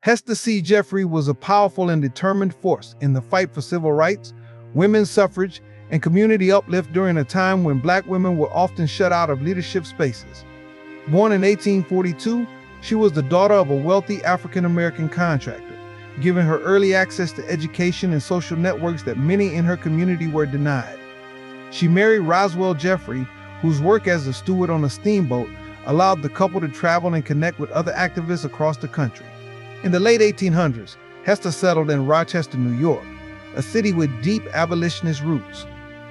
Hester C. Jeffrey was a powerful and determined force in the fight for civil rights, women's suffrage, and community uplift during a time when Black women were often shut out of leadership spaces. Born in 1842, she was the daughter of a wealthy African-American contractor, giving her early access to education and social networks that many in her community were denied. She married Roswell Jeffrey, whose work as a steward on a steamboat allowed the couple to travel and connect with other activists across the country. In the late 1800s, Hester settled in Rochester, New York, a city with deep abolitionist roots.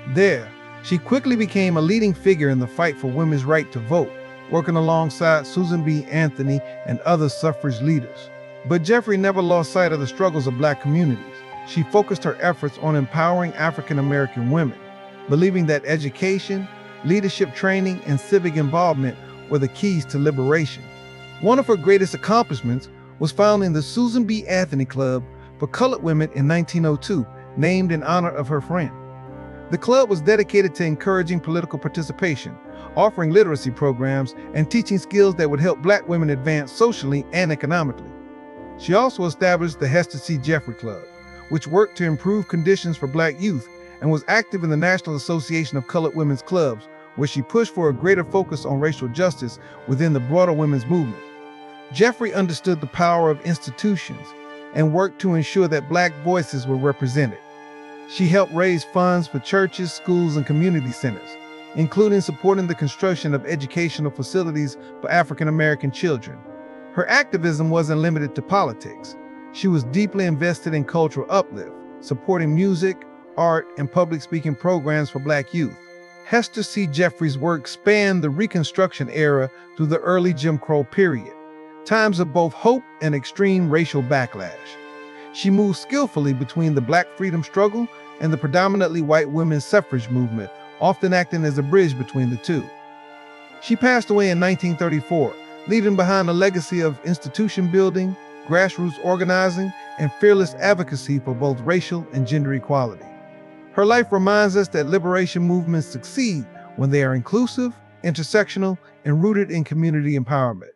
There, she quickly became a leading figure in the fight for women's right to vote, working alongside Susan B. Anthony and other suffrage leaders. But Jeffrey never lost sight of the struggles of Black communities. She focused her efforts on empowering African-American women, believing that education, leadership training, and civic involvement were the keys to liberation. One of her greatest accomplishments was founding the Susan B. Anthony Club for Colored Women in 1902, named in honor of her friend. The club was dedicated to encouraging political participation, offering literacy programs, and teaching skills that would help Black women advance socially and economically. She also established the Hester C. Jeffrey Club, which worked to improve conditions for Black youth and was active in the National Association of Colored Women's Clubs, where she pushed for a greater focus on racial justice within the broader women's movement. Jeffrey understood the power of institutions and worked to ensure that Black voices were represented. She helped raise funds for churches, schools, and community centers, including supporting the construction of educational facilities for African-American children. Her activism wasn't limited to politics. She was deeply invested in cultural uplift, supporting music, art, and public speaking programs for Black youth. Hester C. Jeffrey's work spanned the Reconstruction era through the early Jim Crow period, times of both hope and extreme racial backlash. She moved skillfully between the Black freedom struggle and the predominantly white women's suffrage movement, often acting as a bridge between the two. She passed away in 1934, leaving behind a legacy of institution building, grassroots organizing, and fearless advocacy for both racial and gender equality. Her life reminds us that liberation movements succeed when they are inclusive, intersectional, and rooted in community empowerment.